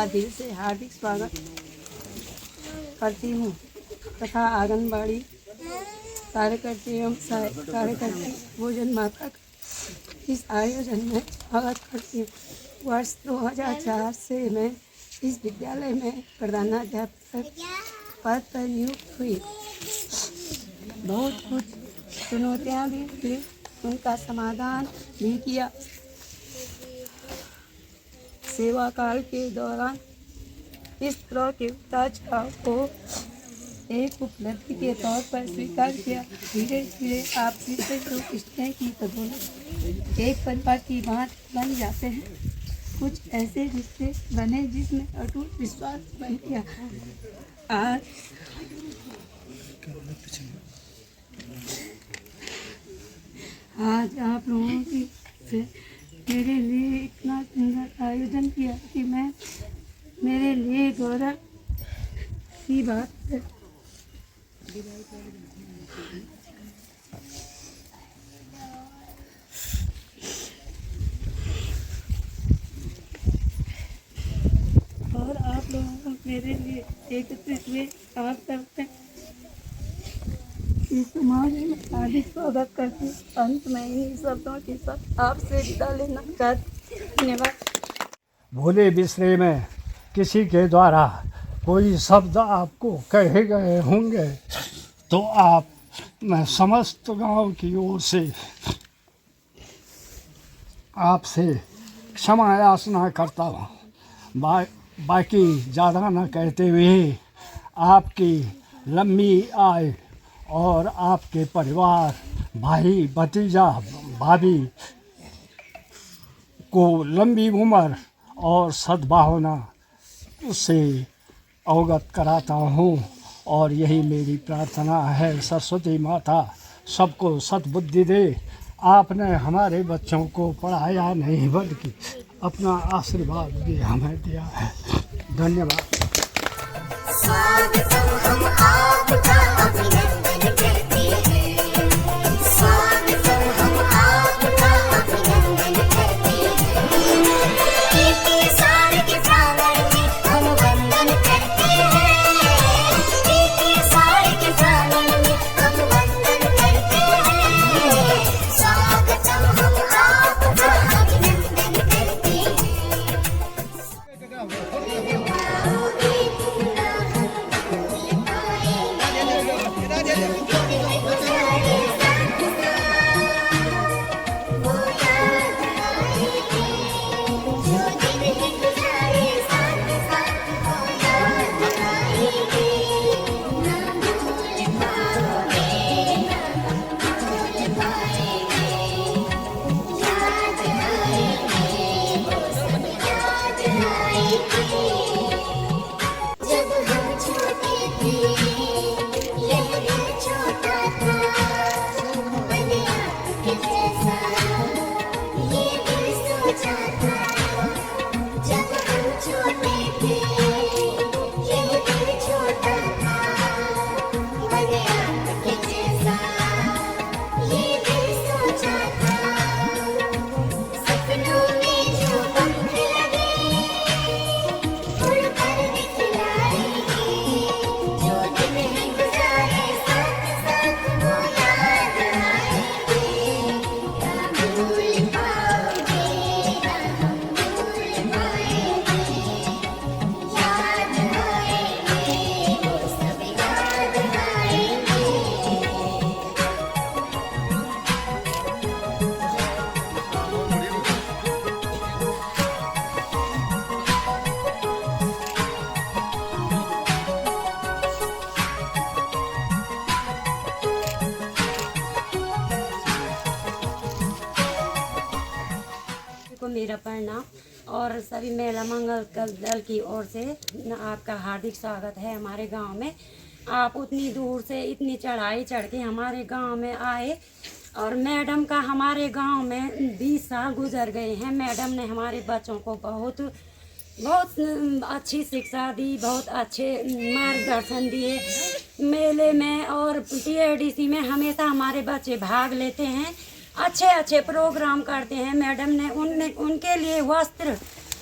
का दिल से हार्दिक स्वागत करती हूँ तथा आंगनबाड़ी कार्यकर्त्री एवं कार्यकर्त्री भोजन माता का इस आयोजन में स्वागत करती हूँ। वर्ष 2004 से मैं इस विद्यालय में प्रधानाध्यापक पद पर नियुक्त हुई। बहुत कुछ चुनौतियाँ भी थी, उनका समाधान भी किया। सेवा काल के दौरान इस तरह के उतार चढ़ाव को एक उपलब्धि के तौर पर स्वीकार किया। धीरे धीरे आपसी सहयोग स्नेह की बदौलत एक परिवार की भांति बन जाते हैं। कुछ ऐसे रिश्ते बने जिसमें अटूट विश्वास बन गया। आज आप लोगों की से मेरे लिए इतना सुंदर आयोजन किया कि मेरे लिए गौरव की बात है। और आप लोगों को मेरे लिए एकत्रित हुए आप सबसे इस समाज में हार्दिक स्वागत करके अंत में इन शब्दों के साथ आपसे विदा लेना चाहती हूँ। धन्यवाद। भूले बिसरे में किसी के द्वारा कोई शब्द आपको कहे गए होंगे तो मैं समस्त गांव की ओर से आपसे क्षमा याचना करता हूँ। बाकी ज़्यादा न कहते हुए आपकी लंबी आयु और आपके परिवार, भाई भतीजा भाभी को लंबी उम्र और सद्भावना से अवगत कराता हूँ और यही मेरी प्रार्थना है। सरस्वती माता सबको सद्बुद्धि दे। आपने हमारे बच्चों को पढ़ाया नहीं बल्कि अपना आशीर्वाद भी हमें दिया है। धन्यवाद। को मेरा प्रणाम और सभी महिला मंगल दल की ओर से आपका हार्दिक स्वागत है हमारे गांव में। आप उतनी दूर से इतनी चढ़ाई चढ़ के हमारे गांव में आए और मैडम का हमारे गांव में 20 साल गुजर गए हैं। मैडम ने हमारे बच्चों को बहुत अच्छी शिक्षा दी, बहुत अच्छे मार्गदर्शन दिए। मेले में और टीएडीसी में हमेशा हमारे बच्चे भाग लेते हैं, अच्छे अच्छे प्रोग्राम करते हैं। मैडम ने उनके लिए वस्त्र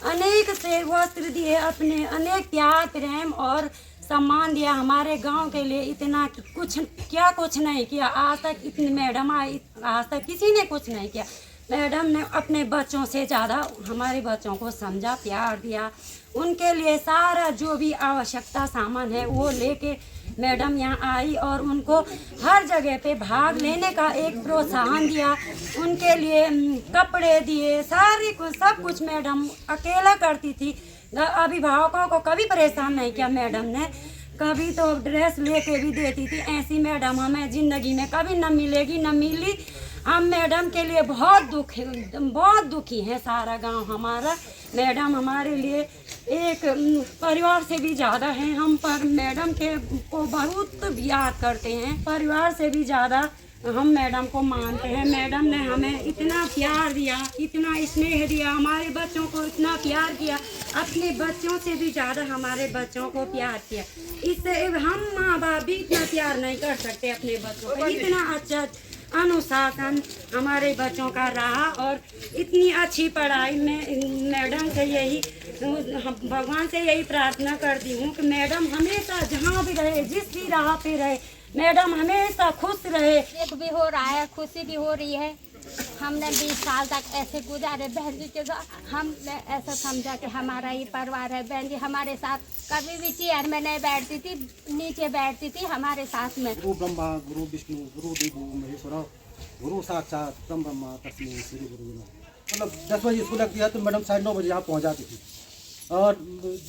अनेक से वस्त्र दिए, अपने अनेक त्याग प्रेम और सम्मान दिया हमारे गांव के लिए। इतना कुछ नहीं किया आज तक। इतनी मैडम आई, आज तक किसी ने कुछ नहीं किया। मैडम ने अपने बच्चों से ज़्यादा हमारे बच्चों को समझा, प्यार दिया। उनके लिए सारा जो भी आवश्यकता सामान है वो लेके मैडम यहाँ आई और उनको हर जगह पे भाग लेने का एक प्रोत्साहन दिया। उनके लिए कपड़े दिए, सारी कुछ सब कुछ मैडम अकेला करती थी। अभिभावकों को कभी परेशान नहीं किया मैडम ने। कभी तो ड्रेस लेके भी देती थी। ऐसी मैडम हमें ज़िंदगी में कभी न मिलेगी, न मिली। हम मैडम के लिए बहुत दुखी हैं सारा गांव हमारा। मैडम हमारे लिए एक परिवार से भी ज़्यादा है। हम पर मैडम को बहुत याद करते हैं, परिवार से भी ज़्यादा हम मैडम को मानते हैं। मैडम ने हमें इतना प्यार दिया, इतना स्नेह दिया, हमारे बच्चों को इतना प्यार किया, अपने बच्चों से भी ज़्यादा हमारे बच्चों को प्यार किया। इससे हम माँ बाप भी इतना प्यार नहीं कर सकते अपने बच्चों को। इतना अच्छा अनुशासन हमारे बच्चों का रहा और इतनी अच्छी पढ़ाई में मैडम से यही भगवान से यही प्रार्थना करती हूँ कि मैडम हमेशा जहाँ भी रहे, जिस भी राह पे रहे, मैडम हमेशा खुश रहे। दुख भी हो रहा है, खुशी भी हो रही है। हमने 20 साल तक ऐसे गुजारे बहन जी के साथ। हमने ऐसा समझा कि हमारा ही परिवार है। बहन जी हमारे साथ कभी भी चेयर में नहीं बैठती थी, नीचे बैठती थी हमारे साथ में। गुरु ब्रह्मा गुरु विष्णु गुरु देवो महेश्वरा गुरु साक्षात परम ब्रह्मा तस्मै श्री गुरु नमः। मतलब 10 बजे स्कूल लगती है तो मैडम 9:30 बजे यहाँ पहुँच जाती थी। और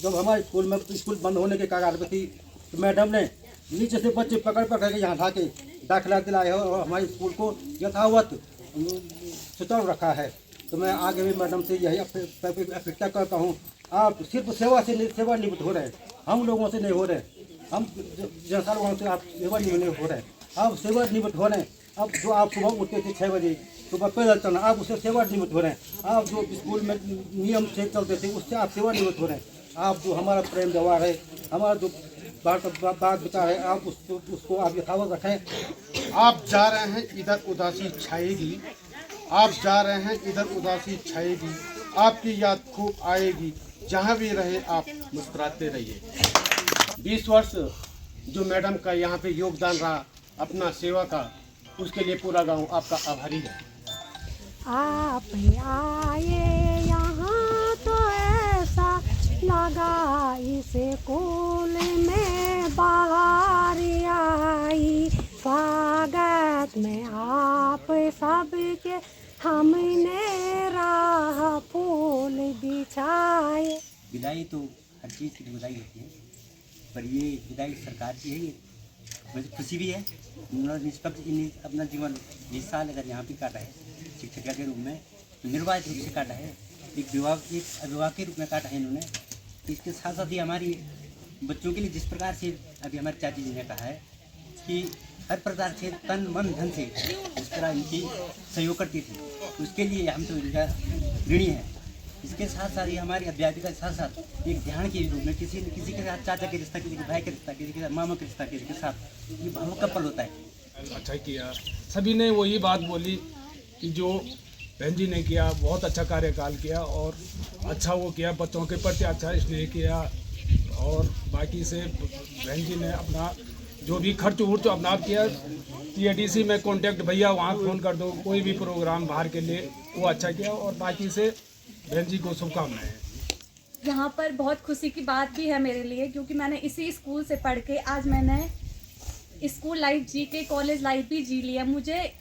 जब हमारे स्कूल में स्कूल बंद होने के कगार पर थी तो मैडम ने नीचे से बच्चे पकड़ के यहाँ ला के दाखिला दिलाए है और हमारे स्कूल को यथावत सुचारू रखा है। तो मैं आगे भी मैडम से यही अपेक्षा करता हूँ। आप सिर्फ सेवानिवृत्त हो रहे हैं, हम लोगों से नहीं हो रहे, हम जनता लोगों से आप सेवानिवृत्त हो रहे हैं। आप सेवानिवृत्त हो रहे हैं। अब जो आप सुबह उठते थे 6 बजे सुबह पैदल चलना, आप उससे सेवानिवृत्त हो रहे हैं। आप जो स्कूल में नियम से चलते थे उससे आप सेवानिवृत्त हो रहे हैं। आप जो हमारा प्रेम व्यवहार है, हमारा जो बात विचार है, आप उसको आप यथावत रखें। आप जा रहे हैं इधर उदासी छाएगी, आप जा रहे हैं इधर उदासी छाएगी, आपकी याद खूब आएगी, जहाँ भी रहे आप मुस्कुराते रहिए। 20 वर्ष जो मैडम का यहाँ पे योगदान रहा अपना सेवा का, उसके लिए पूरा गांव आपका आभारी है। आप आए यहाँ तो ऐसा लगा इस स्कूल में बाहर आई। स्वागत में आप सबके हमने राह फूल बिछाए। विदाई तो हर चीज़ की विदाई होती है, पर ये विदाई सरकार की है। मुझे खुशी भी है। निष्पक्ष अपना जीवन 20 साल अगर यहाँ भी काटा है शिक्षिका के रूप में, निर्वाचित रूप से काटा है, एक अभिभावक के रूप में काटा है इन्होंने। इसके साथ साथ ही हमारी बच्चों के लिए जिस प्रकार से अभी हमारे चाची जी ने कहा है कि हर प्रकार से तन मन धन से जिस तरह इनकी सहयोग करती थी, उसके लिए हम तो इनका ऋणी है। इसके साथ साथ ये हमारी अध्यापिका के साथ साथ एक ध्यान के रूप में किसी के साथ चाचा के रिश्ता, किसी के भाई के रिश्ता, किसी के साथ मामा के रिश्ता, किसी के साथ ये भावुक का पल होता है। अच्छा किया, सभी ने वही बात बोली कि जो बहन जी ने किया बहुत अच्छा कार्यकाल किया और अच्छा वो किया, बच्चों के प्रति अच्छा स्नेह किया। और बाकी से बहन जी ने अपना जो भी खर्च उर्च अपना किया। TADC में कॉन्टैक्ट भैया वहाँ फ़ोन कर दो, कोई भी प्रोग्राम बाहर के लिए वो अच्छा किया। और बाकी से बहन जी को शुभकामनाएं। यहाँ पर बहुत खुशी की बात भी है मेरे लिए, क्योंकि मैंने इसी स्कूल से पढ़ के आज मैंने स्कूल लाइफ जी के कॉलेज लाइफ भी जी लिया। मुझे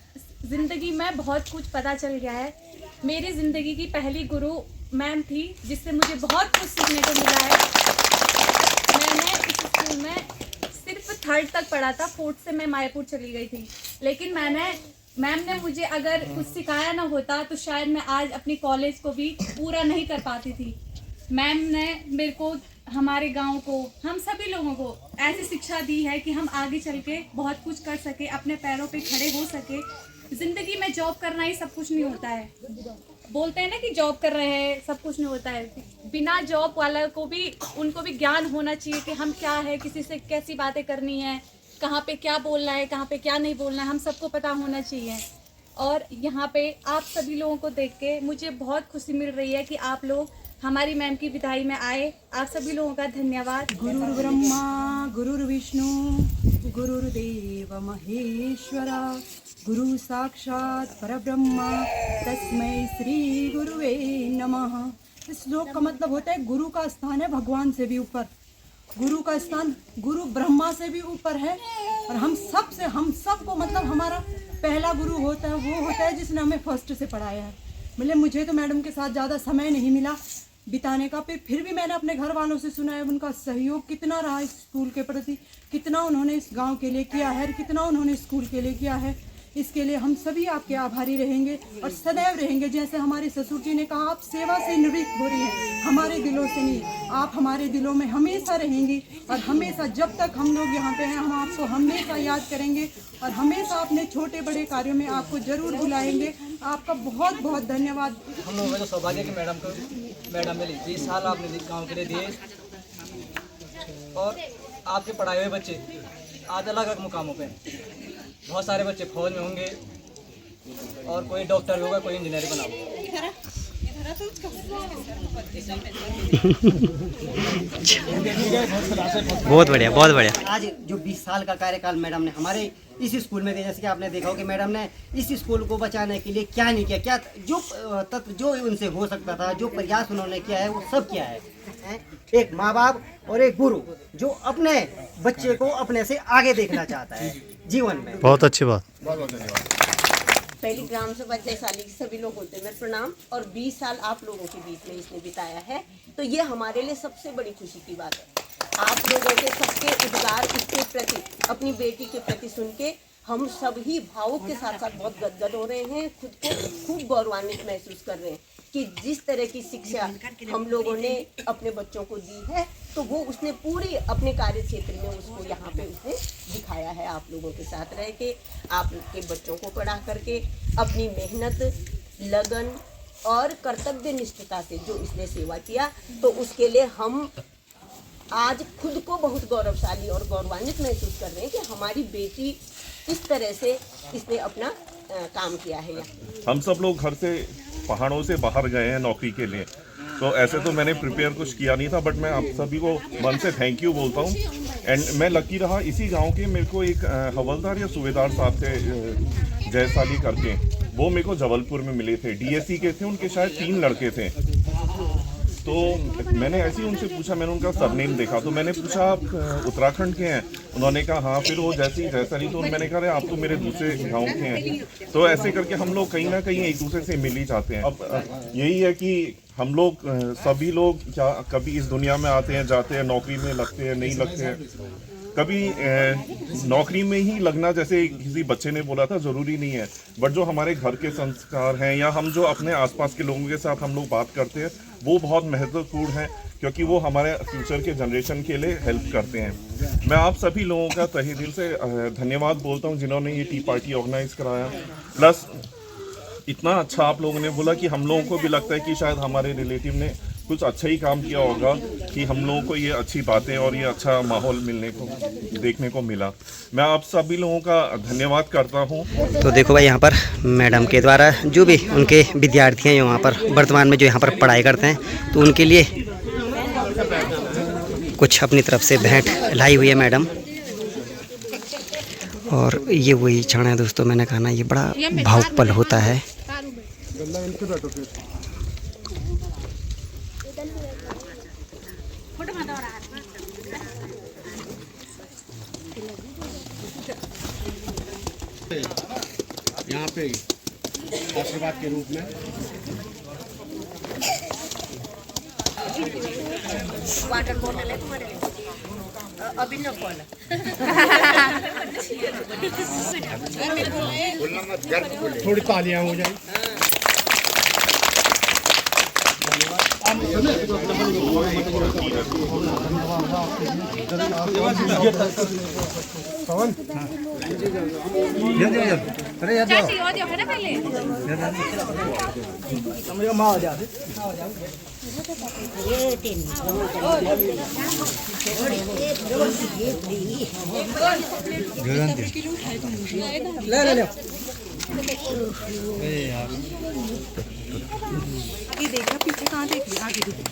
ज़िंदगी में बहुत कुछ पता चल गया है। मेरी ज़िंदगी की पहली गुरु मैम थी, जिससे मुझे बहुत कुछ सीखने को मिला है। मैंने इस स्कूल में सिर्फ 3rd तक पढ़ा था, 4th से मैं मायापुर चली गई थी। लेकिन मैम ने मुझे अगर कुछ सिखाया ना होता तो शायद मैं आज अपनी कॉलेज को भी पूरा नहीं कर पाती थी। मैम ने मेरे को, हमारे गांव को, हम सभी लोगों को ऐसी शिक्षा दी है कि हम आगे चल के बहुत कुछ कर सके, अपने पैरों पे खड़े हो सके। ज़िंदगी में जॉब करना ही सब कुछ नहीं होता है। बोलते हैं ना कि जॉब कर रहे हैं सब कुछ नहीं होता है। बिना जॉब वाला को भी, उनको भी ज्ञान होना चाहिए कि हम क्या है, किसी से कैसी बातें करनी है, कहाँ पे क्या बोलना है, कहाँ पे क्या नहीं बोलना है, हम सबको पता होना चाहिए। और यहाँ पे आप सभी लोगों को देख के मुझे बहुत खुशी मिल रही है कि आप लोग हमारी मैम की विदाई में आए। आप सभी लोगों का धन्यवाद। गुरुर् ब्रह्मा गुरुर्विष्णु गुरुर्देव महेश्वरा गुरु साक्षात परब्रह्मा तस्मै श्री गुरुवे नमः। इस श्लोक का मतलब होता है गुरु का स्थान है भगवान से भी ऊपर, गुरु का स्थान गुरु ब्रह्मा से भी ऊपर है। और हम सबको मतलब हमारा पहला गुरु होता है, वो होता है जिसने हमें फर्स्ट से पढ़ाया है। मतलब मुझे तो मैडम के साथ ज़्यादा समय नहीं मिला बिताने का, फिर भी मैंने अपने घर वालों से सुना है उनका सहयोग कितना रहा इस स्कूल के प्रति, कितना उन्होंने इस गांव के लिए किया है, कितना उन्होंने स्कूल के लिए किया है। इसके लिए हम सभी आपके आभारी रहेंगे और सदैव रहेंगे। जैसे हमारे ससुर जी ने कहा, आप सेवा से निवृत्त हो रही हैं, हमारे दिलों से नहीं, आप हमारे दिलों में हमेशा रहेंगी। और हमेशा जब तक हम लोग यहाँ पे हैं, हम आपको हमेशा याद करेंगे और हमेशा अपने छोटे बड़े कार्यों में आपको ज़रूर बुलाएंगे। आपका बहुत बहुत धन्यवाद। हम लोगों का तो सौभाग्य कि मैडम मिली 20 साल आपने गाँव के लिए दिए और आपके पढ़ाए हुए बच्चे आज अलग अलग मुकामों पे हैं। बहुत सारे बच्चे फौज में होंगे और कोई डॉक्टर भी होगा, कोई इंजीनियर बना होगा। बहुत बढ़िया, बहुत बढ़िया। आज जो 20 साल का कार्यकाल मैडम ने हमारे इस स्कूल में दिया, जैसे कि आपने देखा हो कि मैडम ने इस स्कूल को बचाने के लिए क्या नहीं किया, क्या जो उनसे हो सकता था, जो प्रयास उन्होंने किया है वो सब किया है। एक माँ बाप और एक गुरु जो अपने बच्चे को अपने से आगे देखना चाहता है जीवन में। बहुत अच्छी बात। पहली ग्राम सभा जयसाली के सभी लोग होते हैं, मेरे प्रणाम। और 20 साल आप लोगों के बीच में इसने बिताया है, तो ये हमारे लिए सबसे बड़ी खुशी की बात है। आप लोगों के सबके उद्गार इसके प्रति, अपनी बेटी के प्रति सुन के हम सब ही भावुक के साथ साथ बहुत गदगद हो रहे हैं, खुद को खूब गौरवान्वित महसूस कर रहे हैं कि जिस तरह की शिक्षा हम लोगों ने अपने बच्चों को दी है, तो वो उसने पूरी अपने कार्य क्षेत्र में उसको यहाँ पे उसने दिखाया है। आप लोगों के साथ रह के, आपके बच्चों को पढ़ा करके, अपनी मेहनत, लगन और कर्तव्य निष्ठता से जो इसने सेवा किया, तो उसके लिए हम आज खुद को बहुत गौरवशाली और गौरवान्वित महसूस कर रहे हैं कि हमारी बेटी इस तरह से इसने अपना काम किया है। हम सब लोग घर से पहाड़ों से बाहर गए हैं नौकरी के लिए, तो ऐसे तो मैंने प्रिपेयर कुछ किया नहीं था, बट मैं आप सभी को मन से थैंक यू बोलता हूँ। एंड मैं लकी रहा, इसी गांव के मेरे को एक हवलदार या सूबेदार साहब थे जयसाली करके, वो मेरे को जबलपुर में मिले थे, डीएससी के थे, उनके शायद 3 लड़के थे। तो मैंने ऐसे ही उनसे पूछा, मैंने उनका सरनेम देखा, तो मैंने पूछा आप उत्तराखंड के हैं? उन्होंने कहा हाँ। फिर वो जैसे ही जयसाली, तो मैंने कहा आप तो मेरे दूसरे गांव के हैं। तो ऐसे करके हम लोग कहीं ना कहीं एक दूसरे से मिल ही जाते हैं। अब यही है कि हम लोग सभी लोग क्या कभी इस दुनिया में आते हैं, जाते हैं, नौकरी में लगते हैं, नहीं लगते हैं। कभी नौकरी में ही लगना, जैसे किसी बच्चे ने बोला था, ज़रूरी नहीं है, बट जो हमारे घर के संस्कार हैं या हम जो अपने आसपास के लोगों के साथ हम लोग बात करते हैं, वो बहुत महत्वपूर्ण है, क्योंकि वो हमारे फ्यूचर के जनरेशन के लिए हेल्प करते हैं। मैं आप सभी लोगों का तहे दिल से धन्यवाद बोलता हूँ जिन्होंने ये टी पार्टी ऑर्गेनाइज कराया। प्लस इतना अच्छा आप लोगों ने बोला कि हम लोगों को भी लगता है कि शायद हमारे रिलेटिव ने कुछ अच्छा ही काम किया होगा कि हम लोगों को ये अच्छी बातें और ये अच्छा माहौल देखने को मिला। मैं आप सभी लोगों का धन्यवाद करता हूँ। तो देखो भाई, यहाँ पर मैडम के द्वारा जो भी उनके विद्यार्थी हैं यहाँ पर वर्तमान में जो यहाँ पर पढ़ाई करते हैं, तो उनके लिए कुछ अपनी तरफ से भेंट लाई हुई है मैडम। और ये वही क्षण है दोस्तों, मैंने कहा ना, ये बड़ा भावुक पल होता है। यहाँ पे आशीर्वाद के रूप में वाटर बॉटल है तुम्हारे लिए, अभी न खोला। थोड़ी तालियां हो जाए। आगे देखा, पीछे कहाँ देख लिया, आगे देखो।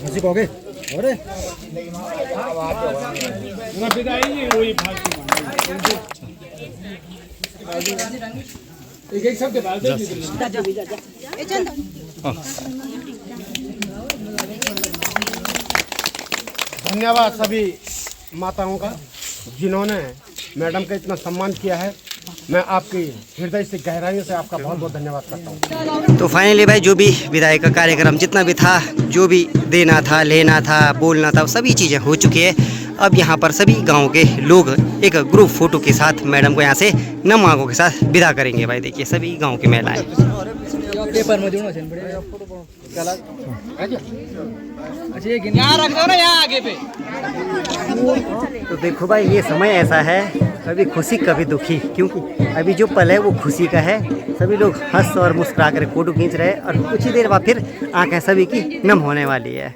हंसी कहोगे अरे एक शब्द बात धन्यवाद सभी माताओं का जिन्होंने मैडम का इतना सम्मान किया है। मैं आपकी हृदय से गहराइयों से आपका बहुत बहुत धन्यवाद करता हूँ। तो फाइनली भाई जो भी विदाई का कार्यक्रम जितना भी था, जो भी देना था, लेना था, बोलना था, सभी चीज़ें हो चुकी है। अब यहाँ पर सभी गांव के लोग एक ग्रुप फोटो के साथ मैडम को यहाँ से नम आंखों के साथ विदा करेंगे। भाई देखिए सभी गांव की महिलाएं। तो देखो भाई ये समय ऐसा है, कभी खुशी कभी दुखी, क्योंकि अभी जो पल है वो खुशी का है। सभी लोग हंस और मुस्कुरा कर फोटो खींच रहे हैं और कुछ ही देर बाद फिर आंखें सभी की नम होने वाली है।